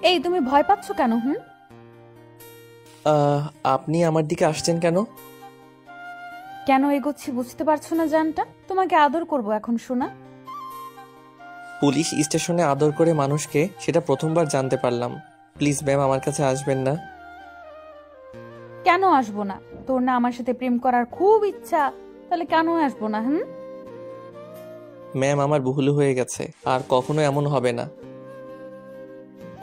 এই তুমি ভয় পাচ্ছ কেন? আহ, আপনি আমার দিকে আসছেন কেন? কেন এগোচ্ছি বুঝতে পারছো না জানটা? তোমাকে আদর করব এখন শোনা। পুলিশ স্টেশনে আদর করে মানুষকে, সেটা প্রথমবার জানতে পারলাম। প্লিজ ম্যাম, আমার কাছে আসবেন না। কেন আসবো না? তোর না আমার সাথে প্রেম করার খুব ইচ্ছা, তাহলে কেন আসবো না? ম্যাম, আমার ভুল হয়ে গেছে, আর কখনো এমন হবে না।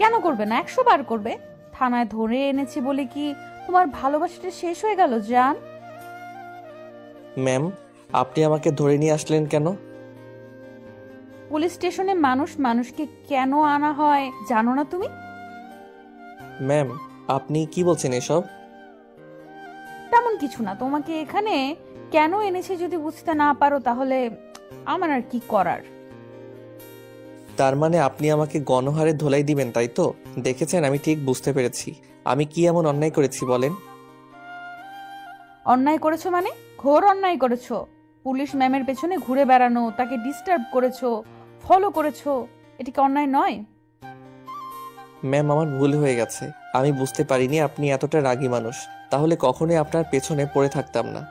কেন করবে না? 100 বার করবে। থানায় ধরে এনেছি বলে কি তোমার ভালোবাসাটা শেষ হয়ে গেল জান? ম্যাম, আপনি আমাকে ধরে নিয়ে আসলেন কেন? পুলিশ স্টেশনে মানুষ মানুষকে কেন আনা হয় জানো না তুমি? ম্যাম, আপনি কি বলছেন এসব? তেমন কিছু না, তোমাকে এখানে কেন এনেছি যদি বুঝতে না পারো তাহলে আমার আর কি করার। তার মানে আপনি আমাকে গণহারে ধোলাই দিবেন, তাই তো? দেখেছেন, আমি ঠিক বুঝতে পেরেছি। আমি কি এমন অন্যায় করেছি বলেন? অন্যায় করেছো মানে? ঘোর অন্যায় করেছো। পুলিশ ম্যামের পেছনে ঘুরে বেড়ানো, তাকে ডিস্টার্ব করেছো, ফলো করেছো, এটা কি অন্যায় নয়? ম্যাম, আমার ভুল হয়ে গেছে। আমি বুঝতে পারিনি আপনি এতটা রাগী মানুষ। তাহলে কখনোই আপনার পেছনে পড়ে থাকতাম না।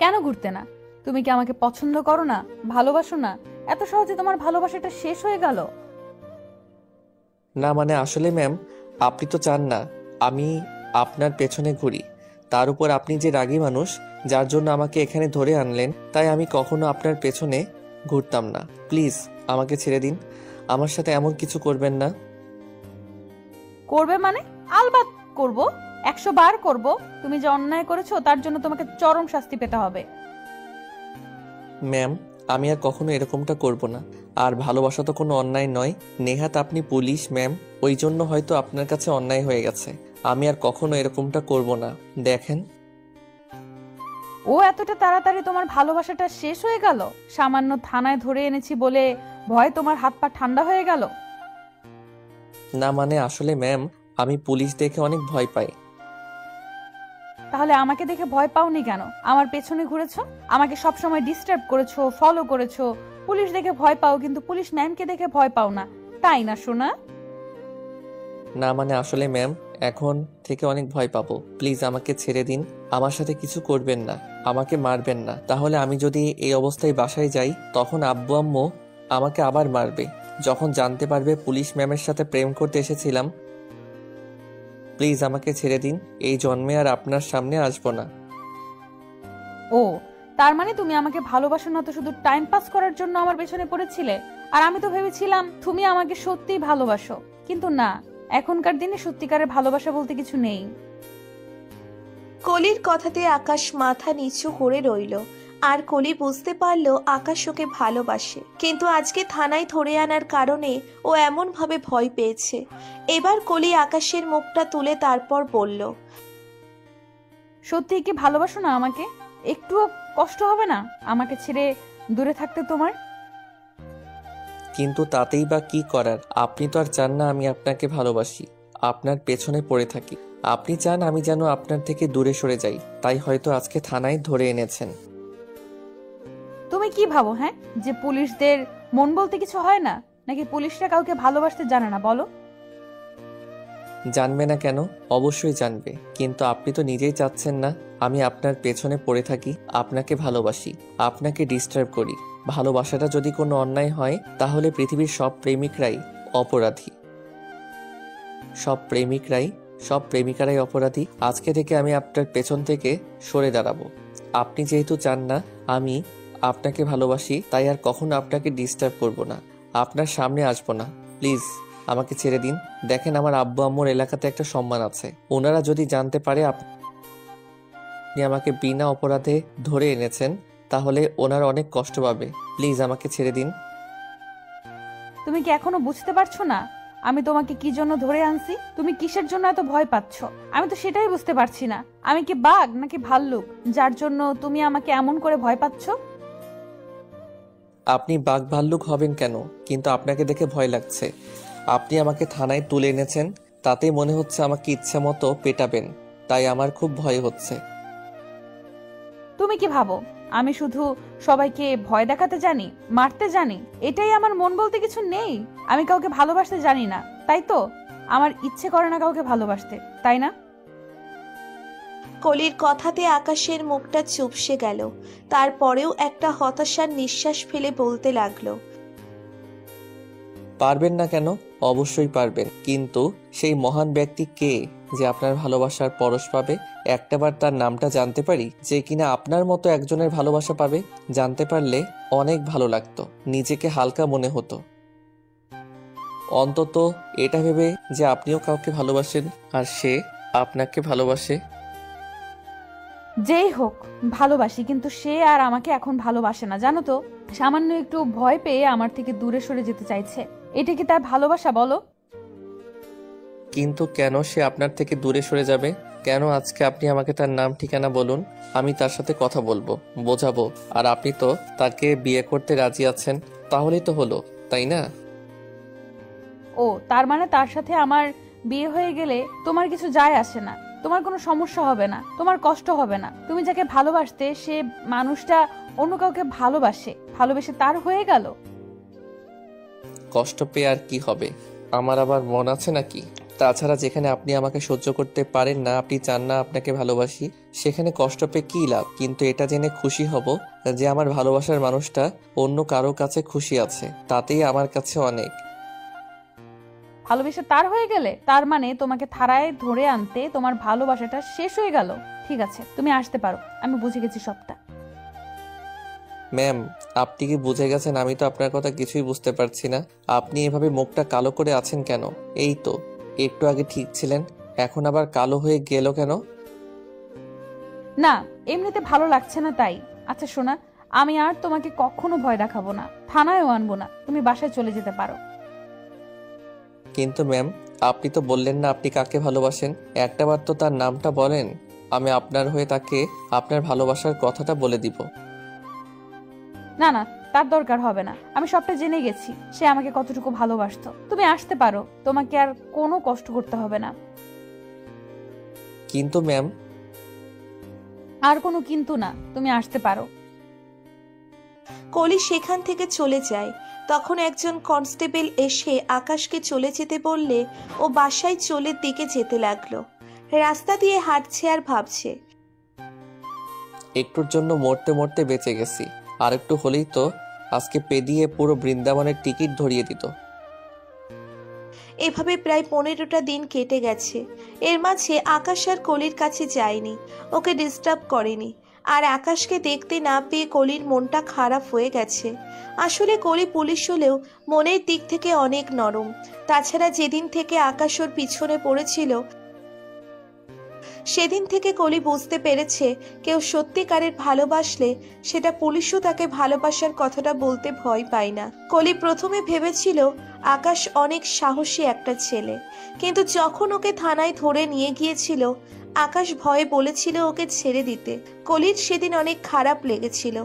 কেন ঘুরতে না? তুমি কি আমাকে পছন্দ করো না, ভালোবাসো না? এত সহজে তোমার ভালোবাসাটা শেষ হয়ে গেল? না মানে আসলে ম্যাম, আপনি তো চান না আমি আপনার পেছনে ঘুরি। তার উপর আপনি যে রাগী মানুষ, যার জন্য আমাকে এখানে ধরে আনলেন, তাই আমি কখনো আপনার পেছনে ঘুরতাম না। প্লিজ আমাকে ছেড়ে দিন। আমার সাথে এমন কিছু করবেন না। করবে মানে? আলবাত করব, 100 বার করব। তুমি যে অন্যায় করেছো তার জন্য তোমাকে চরম শাস্তি পেতে হবে। ম্যাম, আমি আর কখনো এরকমটা করব না। আর ভালোবাসা তো কোনো অন্যায় নয়। নেহাত আপনি পুলিশ ম্যাম, ওই জন্য হয়তো আপনার কাছে অন্যায় হয়ে গেছে। আমি আর কখনো এরকমটা করব না। দেখেন। ও এতটা তাড়াতাড়ি তোমার ভালোবাসাটা শেষ হয়ে গেল? সামান্য থানায় ধরে এনেছি বলে ভয় তোমার হাত পা ঠান্ডা হয়ে গেল? না মানে আসলে ম্যাম, আমি পুলিশ দেখে অনেক ভয় পাই। তাহলে আমাকে দেখে ভয় পাওনি কেন? আমার পেছনে ঘুরেছো, আমাকে সব সময় ডিস্টার্ব করেছো, ফলো করেছো। পুলিশ দেখে ভয় পাও কিন্তু পুলিশ ম্যামকে দেখে ভয় পাও না, তাই না সোনা? না মানে আসলে ম্যাম, এখন থেকে অনেক ভয় পাবো। প্লিজ আমাকে ছেড়ে দিন। আমার সাথে কিছু করবেন না। আমাকে মারবেন না। তাহলে আমি যদি এই অবস্থায় বাসায় যাই, তখন আব্বু আম্মু আমাকে আবার মারবে। যখন জানতে পারবে পুলিশ ম্যামের সাথে প্রেম করতে এসেছিলাম। প্লিজ আমাকে ছেড়ে দিন। এই জন্মে আর আপনার সামনে আসবো না। ও, তার মানে তুমি আমাকে ভালোবাসো না তো শুধু টাইম পাস করার জন্য আমার পেছনে পড়েছিলে? আর আমি তো ভেবেছিলাম তুমি আমাকে সত্যিই ভালোবাসো। কিন্তু না, এখনকার দিনে সত্যিকারের ভালোবাসা বলতে কিছু নেই। কলির কথাতে আকাশ মাথা নিচু করে রইল। আর কলি বুঝতে পারল আকাশ ওকে ভালোবাসে, কিন্তু আজকে থানায় ধরে আনার কারণে ও এমন ভাবে ভয় পেয়েছে। এবার কলি আকাশের মুখটা তুলে তারপর বলল, সত্যিই কি ভালোবাসো না আমাকে? একটুও কষ্ট হবে না আমাকে ছেড়ে দূরে থাকতে তোমার? কিন্তু তাতেই বা কি করার? আপনি তো আর চান না আমি আপনাকে ভালোবাসি, আপনার পেছনে পড়ে থাকি। আপনি চান আমি যেন আপনার থেকে দূরে সরে যাই, তাই হয়তো আজকে থানায় ধরে এনেছেন। তুমি কি ভাবো যে পুলিশদের মন বলতে কিছু হয় না? নাকি পুলিশরা কাউকে ভালোবাসতে জানে না বলো? জানবে না কেন? অবশ্যই জানবে। কিন্তু আপনি তো নিজেই চাচ্ছেন না আমি আপনার পেছনে পড়ে থাকি, আপনাকে ভালোবাসি, আপনাকে ডিস্টার্ব করি। ভালোবাসাটা যদি কোনো অন্যায় হয়, তাহলে পৃথিবীর সব প্রেমিকরাই অপরাধী। সব প্রেমিকরাই, সব প্রেমিকারাই অপরাধী। আজকে থেকে আমি আপনার পেছন থেকে সরে দাঁড়াবো। আপনি যেহেতু চান না আমি আপনাকে ভালোবাসি, তাই আর কখনো আপনাকে ডিস্টার্ব করব না, আপনার সামনে আসবো না। প্লিজ আমাকে ছেড়ে দিন। দেখেন, আমার আব্বু আম্মুর এলাকাতে একটা সম্মান আছে। ওনারা যদি জানতে পারে আপনি আমাকে বিনা অপরাধে ধরে এনেছেন, তাহলে ওনারা অনেক কষ্ট পাবে। প্লিজ আমাকে ছেড়ে দিন। তুমি কি এখনো বুঝতে পারছো না আমি তোমাকে কি জন্য ধরে আনছি? তুমি কিসের জন্য এত ভয় পাচ্ছ? আমি তো সেটাই বুঝতে পারছি না। আমি কি বাঘ নাকি ভাল্লুক যার জন্য তুমি আমাকে এমন করে ভয় পাচ্ছ? আপনি বাঘ ভাল্লুক হবেন কেন? কিন্তু আপনাকে দেখে ভয় লাগছে। আপনি আমাকে থানায় তুলে এনেছেন, তাতেই মনে হচ্ছে আমাকে ইচ্ছে মতো পেটাবেন, তাই আমার খুব ভয় হচ্ছে। তুমি কি ভাবো আমি শুধু সবাইকে ভয় দেখাতে জানি, মারতে জানি? এটাই আমার মন বলতে কিছু নেই? আমি কাউকে ভালোবাসতে জানি না, তাই তো আমার ইচ্ছে করে না কাউকে ভালোবাসতে, তাই না? কলির কথাতে আকাশের মুখটা চুপসে গেল। তারপরেও একটা হতাশার নিঃশ্বাস ফেলে বলতে লাগলো, পারবেন না কেন? অবশ্যই পারবেন, কিন্তু সেই মহান ব্যক্তি কে যে আপনার ভালোবাসার পরশ পাবে? একটাবার তার নামটা জানতে পারি, যে কিনা আপনার মতো একজনের ভালোবাসা পাবে। জানতে পারলে অনেক ভালো লাগতো, নিজেকে হালকা মনে হতো। অন্তত এটা ভেবে যে আপনিও কাউকে ভালোবাসেন আর সে আপনাকে ভালোবাসে। যেই হোক, ভালোবাসি, কিন্তু সে আর আমাকে এখন ভালোবাসে না, জানো তো। সামান্য একটু ভয় পেয়ে আমার থেকে দূরে সরে যেতে চাইছে। এটা কি তার ভালোবাসা বলো? কিন্তু কেন সে আপনার থেকে দূরে সরে যাবে? কেন? আজকে আপনি আমাকে তার নাম ঠিকানা বলুন, আমি তার সাথে কথা বলবো, বোঝাবো। আর আপনি তো তাকে বিয়ে করতে রাজি আছেন, তাহলেই তো হলো, তাই না? ও, তার মানে তার সাথে আমার বিয়ে হয়ে গেলে তোমার কিছু যায় আসে না, তোমার কোনো সমস্যা হবে না, তোমার কষ্ট হবে না। তুমি যাকে ভালোবাসতে সে মানুষটা অন্য কাউকে ভালোবেসে তার হয়ে গেল। কষ্ট পেয়ে আর কি হবে? আমার আবার মন আছে নাকি? তাছাড়া যেখানে আপনি আমাকে সহ্য করতে পারেন না, আপনি চান না আপনাকে ভালোবাসি, সেখানে কষ্ট পেয়ে কি লাভ? কিন্তু এটা জেনে খুশি হব যে আমার ভালোবাসার মানুষটা অন্য কারো কাছে খুশি আছে, তাতেই আমার কাছে অনেক। ভালোবেসে তার হয়ে গেলে তার মানে তোমাকে থানায় ধরে আনতে তোমার ভালোবাসাটা শেষ হয়ে গেল। ঠিক আছে, তুমি আসতে পারো, আমি বুঝে গেছি সবটা। ম্যাম, আপনি কি বুঝে গেছেন? আমি তো আপনার কথা কিছুই বুঝতে পারছি না। আপনি এভাবে মুখটা কালো করে আছেন কেন? এই তো একটু আগে ঠিক ছিলেন, এখন আবার কালো হয়ে গেল কেন? না, এমনিতে ভালো লাগছে না তাই। আচ্ছা শোনা, আমি আর তোমাকে কখনো ভয় দেখাবো না, থানায়ও আনবো না, তুমি বাসায় চলে যেতে পারো। কিন্তু ম্যাম, আপনি তো বললেন না আপনি কাকে ভালোবাসেন। একটাবার তো তার নামটা বলেন, আমি আপনার হয়ে তাকে আপনার ভালোবাসার কথাটা বলে দিব। না না, তার দরকার হবে না, আমি সবটা জেনে গেছি সে আমাকে কতটুকু ভালোবাসতো। তুমি আসতে পারো, তোমাকে আর কোনো কষ্ট করতে হবে না। কিন্তু ম্যাম। আর কোনো কিন্তু না, তুমি আসতে পারো। কলি সেখান থেকে চলে যায়। তখন একজন কনস্টেবল এসে আকাশকে চলে যেতে বললে ও বাসায় চলের দিকে যেতে লাগলো। রাস্তা দিয়ে হাঁটছে আর ভাবছে, একটুর জন্য মরতে মরতে বেঁচে গেছি, আর একটু হলেই তো আজকে পেদিয়ে পুরো বৃন্দাবনের টিকিট ধরিয়ে দিত। এভাবে প্রায় 15টা দিন কেটে গেছে। এর মাঝে আকাশ আর কলির কাছে যায়নি, ওকে ডিস্টার্ব করেনি। আর আকাশকে দেখতে না পেয়ে কলির মনটা খারাপ হয়ে গেছে। আসলে কলি পুলিশ হলেও মনের দিক থেকে অনেক নরম। তাছাড়া যেদিন থেকে আকাশ ওর পিছনে পড়েছিল সেদিন থেকে কলি বুঝতে পেরেছে কেউ সত্যিকারের ভালোবাসলে সেটা পুলিশও তাকে ভালোবাসার কথাটা বলতে ভয় পায় না। কলি প্রথমে ভেবেছিল আকাশ অনেক সাহসী একটা ছেলে, কিন্তু যখন ওকে থানায় ধরে নিয়ে গিয়েছিল আকাশ ভয়ে বলেছিল ওকে ছেড়ে দিতে। কলির সেদিন অনেক খারাপ লেগেছিল।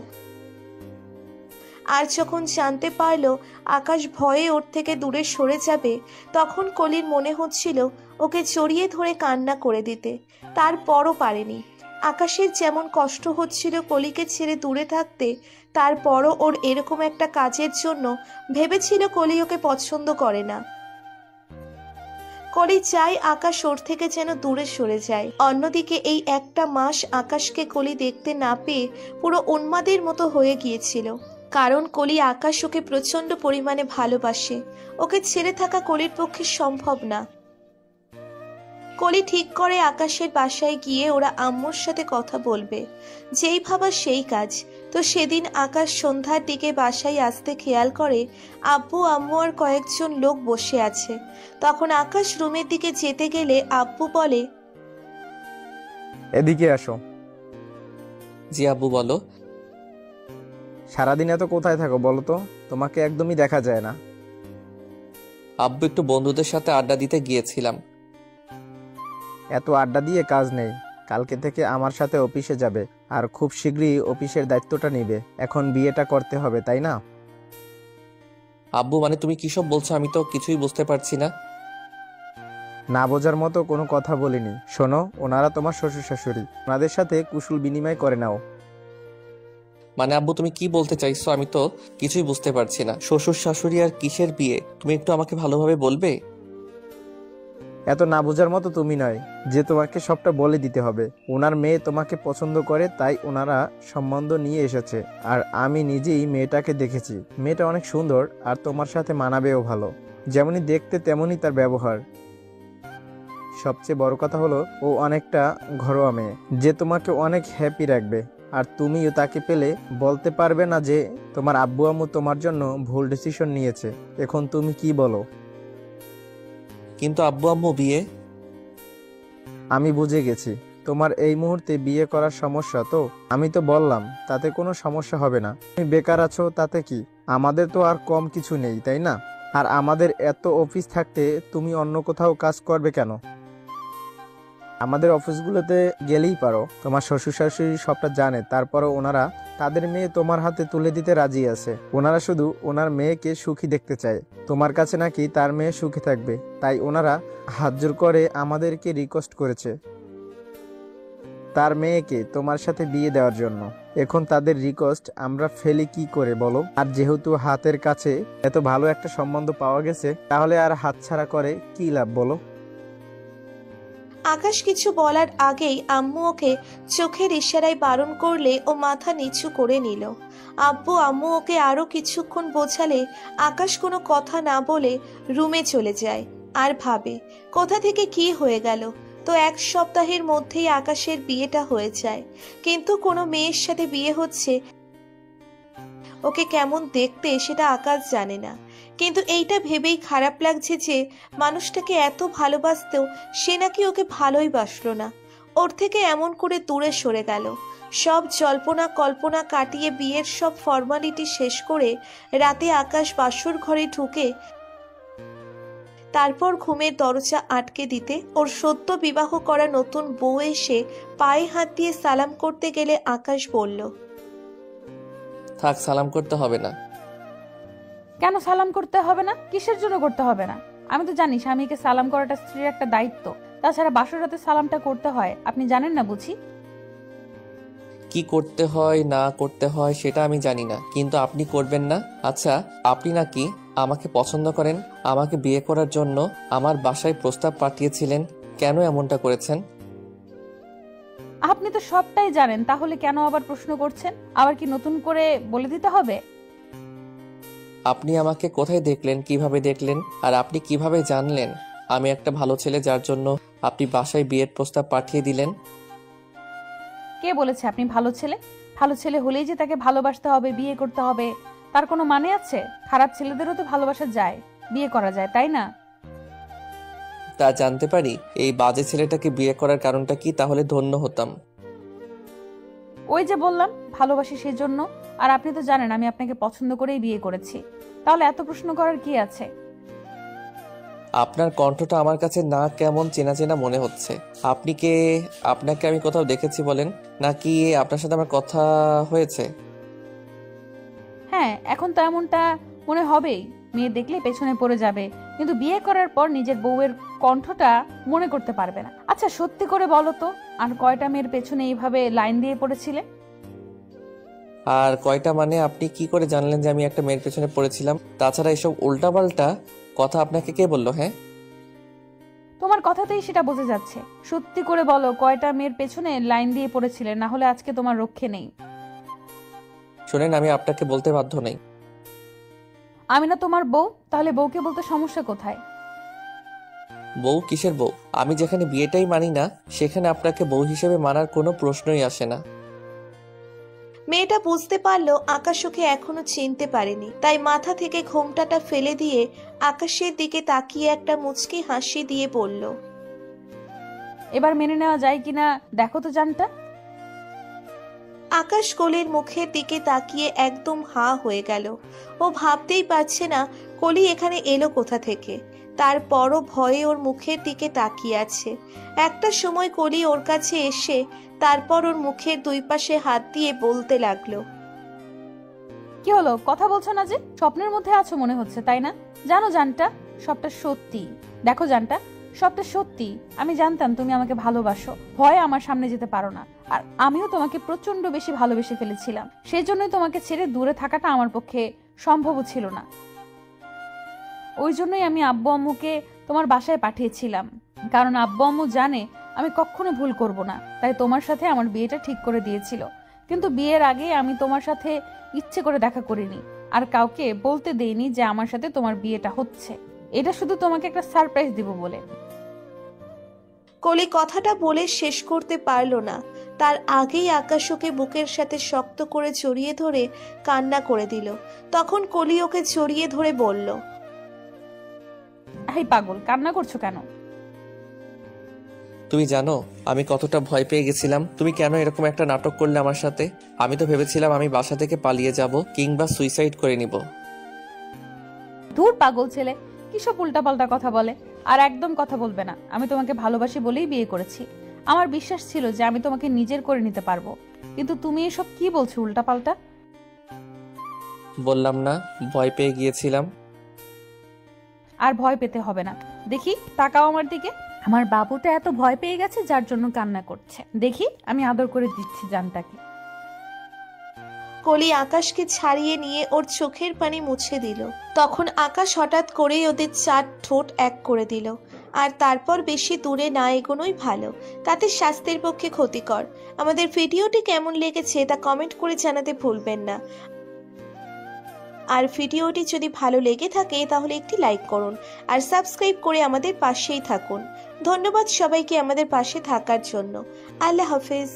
আর যখন জানতে পারলো আকাশ ভয়ে ওর থেকে দূরে সরে যাবে, তখন কলির মনে হচ্ছিল ওকে জড়িয়ে ধরে কান্না করে দিতে, তারপরও পারেনি। আকাশের যেমন কষ্ট হচ্ছিল কলিকে ছেড়ে দূরে থাকতে, তারপরও ওর এরকম একটা কাজের জন্য ভেবেছিল কলি ওকে পছন্দ করে না। কলি চাই আকাশ ওর থেকে যেন দূরে সরে যায়। অন্যদিকে এই একটা মাস আকাশকে কলি দেখতে না পেয়ে পুরো উন্মাদের মতো হয়ে গিয়েছিল, কারণ কলি আকাশ ওকে প্রচন্ড পরিমাণে ভালোবাসে। ওকে ছেড়ে থাকা কলির পক্ষে সম্ভব না। কলি ঠিক করে আকাশের বাসায় গিয়ে ওরা আম্মুর সাথে কথা বলবে। যেই ভাবা সেই কাজ। তো সেদিন আকাশ সন্ধ্যার দিকে বাসায় আসতে খেয়াল করে আব্বু আম্মু আর কয়েকজন লোক বসে আছে। তখন আকাশ রুমের দিকে যেতে গেলে আব্বু বলে, এদিকে আসো। জি আব্বু, বলো। সারাদিন এত কোথায় থাকো বলো তো? তোমাকে একদমই দেখা যায় না। আব্বু, একটু বন্ধুদের সাথে আড্ডা দিতে গিয়েছিলাম। এত আড্ডা দিয়ে কাজ নেই। কালকে থেকে আমার সাথে অফিসে যাবে, আর খুব শীঘ্রই অফিসের দায়িত্বটা নিবে। এখন বিয়েটা করতে হবে, তাই না? আব্বু, মানে তুমি কিসব বলছো? আমি তো কিছুই বুঝতে পারছি না। না বোঝার মতো কোনো কথা বলিনি। শোনো, ওনারা তোমার শ্বশুর শাশুড়ি, ওনাদের সাথে কুশল বিনিময় করে নাও। মানে আব্বু তুমি কি বলতে চাইছো? আমি তো কিছুই বুঝতে পারছি না। শ্বশুর শাশুড়ি আর কিসের বিয়ে? তুমি একটু আমাকে ভালোভাবে বলবে? এত না বোঝার মতো তুমি নয় যে তোমাকে সবটা বলে দিতে হবে। ওনার মেয়ে তোমাকে পছন্দ করে, তাই ওনারা সম্বন্ধ নিয়ে এসেছে। আর আমি নিজেই মেয়েটাকে দেখেছি। মেয়েটা অনেক সুন্দর আর তোমার সাথে মানাবেও ভালো। যেমনই দেখতে তেমনই তার ব্যবহার। সবচেয়ে বড় কথা হলো ও অনেকটা ঘরোয়া মেয়ে, যে তোমাকে অনেক হ্যাপি রাখবে। আর তুমিও তাকে পেলে বলতে পারবে না যে তোমার আব্বু আম্মু তোমার জন্য ভুল ডিসিশন নিয়েছে। এখন তুমি কি বলো? কিন্তু আব্বু আম্মু বিয়ে। আমি বুঝে গেছি তোমার এই মুহূর্তে বিয়ে করার সমস্যা। তো আমি তো বললাম তাতে কোনো সমস্যা হবে না। তুমি বেকার আছো তাতে কি? আমাদের তো আর কম কিছু নেই, তাই না? আর আমাদের এত অফিস থাকতে তুমি অন্য কোথাও কাজ করবে কেন? আমাদের অফিসগুলোতে গেলেই পারো। তোমার শ্বশুর শাশুড়ি সবটা জানে, তারপরও ওনারা তাদের মেয়ে তোমার হাতে তুলে দিতে রাজি আছে। ওনারা শুধু ওনার মেয়েকে সুখী দেখতে চায়। তোমার কাছে নাকি তার মেয়ে সুখী থাকবে, তাই ওনারা হাত জোর করে আমাদেরকে রিকোয়েস্ট করেছে তার মেয়েকে তোমার সাথে বিয়ে দেওয়ার জন্য। এখন তাদের রিকোয়েস্ট আমরা ফেলি কি করে বলো? আর যেহেতু হাতের কাছে এত ভালো একটা সম্বন্ধ পাওয়া গেছে, তাহলে আর হাতছাড়া করে কি লাভ বলো? আকাশ কিছু বলার আগেই আম্মু ওকে চোখের ইশারায় বারণ করলে ও মাথা নিচু করে নিল। আব্বু আম্মু ওকে আরো কিছুক্ষণ বোঝালে আকাশ কোনো কথা না বলে রুমে চলে যায়। আর ভাবে কোথা থেকে কি হয়ে গেল। তো 1 সপ্তাহের মধ্যেই আকাশের বিয়েটা হয়ে যায়। কিন্তু কোনো মেয়ের সাথে বিয়ে হচ্ছে, ওকে কেমন দেখতে সেটা আকাশ জানে না। কিন্তু এইটা ভেবেই খারাপ লাগছে যে মানুষটাকে এত ভালোবাসতেও সে নাকি ওকে ভালোই বাসলো না। ওর থেকে এমন করে দূরে সরে গেল। সব জল্পনা কল্পনা কাটিয়ে বিয়ের সব ফর্মালিটি শেষ করে রাতে আকাশ বাসর ঘরে ঢুকে তারপর ঘুমের দরজা আটকে দিতে ওর সদ্য বিবাহ করা নতুন বউ এসে পায়ে হাত দিয়ে সালাম করতে গেলে আকাশ বলল, থাক, সালাম করতে হবে না। কেন সালাম করতে হবে না? কিসের জন্য করতে হবে না? আমি তো জানি স্বামীকে সালাম করাটা স্ত্রীর একটা দায়িত্ব। তাছাড়া বাসর রাতে সালামটা করতে হয়, আপনি জানেন না বুঝি? কি করতে হয় না করতে হয় সেটা আমি জানি না, কিন্তু আপনি করবেন না? আচ্ছা, আপনি নাকি আমাকে পছন্দ করেন। আমাকে বিয়ে করার জন্য আমার বাসায় প্রস্তাব পাঠিয়েছিলেন। কেন এমনটা করেছেন? আপনি তো সবটাই জানেন, তাহলে কেন আবার প্রশ্ন করছেন? আবার কি নতুন করে বলে দিতে হবে? আপনি আমাকে কোথায় দেখলেন, কিভাবে দেখলেন, আর আপনি কিভাবে জানলেন আমি একটা ভালো ছেলে যার জন্য আপনি বাসায় বিয়ের প্রস্তাব পাঠিয়ে দিলেন? কে বলেছে আপনি ভালো ছেলে? ভালো ছেলে হলেই যে তাকে ভালোবাসতে হবে, বিয়ে করতে হবে, তার কোনো মানে আছে? খারাপ ছেলেদেরও তো ভালোবাসা যায়, বিয়ে করা যায়, তাই না? তা জানতে পারি? এই বাজে ছেলেটাকে বিয়ে করার কারণটা কি? তাহলে ধন্য হতাম। ওই যে বললাম ভালোবাসি সেজন্য। আর আপনি তো জানেন আমি আপনাকে পছন্দ করেই বিয়ে করেছি। তাহলে এত প্রশ্ন করার কি আছে? আপনার কণ্ঠটা আমার কাছে না কেমন চেনা চেনা মনে হচ্ছে। আপনি কে? আপনাকে আমি কোথাও দেখেছি বলেন, নাকি আপনার সাথে আমার কথা হয়েছে? হ্যাঁ, এখন তো এমনটা মনে হবেই। মেয়ে দেখলে পেছনে পড়ে যাবে, কিন্তু বিয়ে করার পর নিজের বউয়ের কণ্ঠটা মনে করতে পারবে না। আচ্ছা সত্যি করে বলো তো, আর কয়টা মেয়ের পেছনে এইভাবে লাইন দিয়ে পড়েছিলে? আর কয়টা মানে? আপনি কি করে জানলেন যে আমি একটা মেয়ের পেছনে পড়েছিলাম? তাছাড়া এসব উল্টাপাল্টা কথা আপনাকে কে বললো? হ্যাঁ, তোমার কথাতেই সেটা বোঝা যাচ্ছে। সত্যি করে বলো কয়টা মেয়ের পেছনে লাইন দিয়ে পড়েছিলে, না হলে আজকে তোমার রক্ষে নেই। শোনেন, আমি আপনাকে বলতে বাধ্য নই। আমি না তোমার বউ? তাহলে বউকে বলতে সমস্যা কোথায়? বউ? কিসের বউ? আমি যেখানে বিয়েটাই মানি না, সেখানে আপনাকে বউ হিসেবে মানার কোনো প্রশ্নই আসে না। মেয়েটা বুঝতে পারলো আকাশ ওকে এখনো চিনতে পারেনি। তাই মাথা থেকে ঘোমটাটা ফেলে দিয়ে আকাশের দিকে তাকিয়ে একটা মুচকি হাসি দিয়ে বলল, এবার মেনে নেওয়া যায় কিনা দেখো তো জানটা। আকাশ কলির মুখের দিকে তাকিয়ে একদম হাঁ হয়ে গেল। ও ভাবতেই পারছে না কলি এখানে এলো কোথা থেকে। তারপরও ভয়ে ওর মুখের দিকে তাকিয়ে আছে। একটা সময় কলি ওর কাছে এসে তারপর ওর মুখের 2 পাশে হাত দিয়ে বলতে লাগলো, কি হলো, কথা বলছো না যে? স্বপ্নের মধ্যে আছো মনে হচ্ছে, তাই না? জানো জানটা, সবটা সত্যি। দেখো জানটা, সবটা সত্যি। আমি জানতাম তুমি আমাকে ভালোবাসো, ভয়ে আমার সামনে যেতে পারো না। আর আমিও তোমাকে প্রচন্ড বেশি ভালোবেসে ফেলেছিলাম, সেই জন্যই তোমাকে ছেড়ে দূরে থাকাটা আমার পক্ষে সম্ভবও ছিল না। ওই জন্যই আমি আব্বু আম্মুকে তোমার বাসায় পাঠিয়েছিলাম, কারণ আব্বু আম্মু জানে আমি কখনো ভুল করব না, তাই তোমার সাথে আমার বিয়েটা ঠিক করে দিয়েছিল। কিন্তু বিয়ের আগে আমি তোমার সাথে ইচ্ছে করে দেখা করিনি, আর কাউকে বলতে দেইনি যে আমার সাথে তোমার বিয়েটা হচ্ছে। এটা শুধু তোমাকে একটা সারপ্রাইজ দিব বলে। কলি কথাটা বলে শেষ করতে পারল না, তার আগেই আকাশ ওকে বুকের সাথে শক্ত করে জড়িয়ে ধরে কান্না করে দিল। তখন কলি ওকে জড়িয়ে ধরে বলল, এই পাগল, কান্না করছো কেন? তুমি জানো আমি কতটা ভয় পেয়ে গেছিলাম? তুমি কেন এরকম একটা নাটক করলে আমার সাথে? আমি তো ভেবেছিলাম আমি বাসা থেকে পালিয়ে যাব কিংবা সুইসাইড করে নিব। দূর পাগল ছেলে, কিসব উল্টাপাল্টা কথা বলে। আর একদম কথা বলবে না। আমি তোমাকে ভালোবাসি বলেই বিয়ে করেছি। আমার বিশ্বাস ছিল যে আমি তোমাকে নিজের করে নিতে পারবো, কিন্তু তুমি এসব কি বলছো উল্টাপাল্টা? বললাম না ভয় পেয়ে গিয়েছিলাম। আর ভয় পেতে হবে না। দেখি, তাকাও আমার দিকে। আমার বাবুটা এত ভয় পেয়ে গেছে যার জন্য কান্না করছে। দেখি, আমি আদর করে দিচ্ছি জানটাকে। কলি আকাশকে ছাড়িয়ে নিয়ে ওর চোখের পানি মুছে দিল। তখন আকাশ হঠাৎ করেই ওদের 4 ঠোঁট এক করে দিল। আর তারপর বেশি দূরে না এগোনোই ভালো, তাতে স্বাস্থ্যের পক্ষে ক্ষতিকর। আমাদের ভিডিওটি কেমন লেগেছে তা কমেন্ট করে জানাতে ভুলবেন না। আর ভিডিওটি যদি ভালো লেগে থাকে তাহলে একটি লাইক করুন আর সাবস্ক্রাইব করে আমাদের পাশেই থাকুন। ধন্যবাদ সবাইকে আমাদের পাশে থাকার জন্য। আল্লাহ হাফেজ।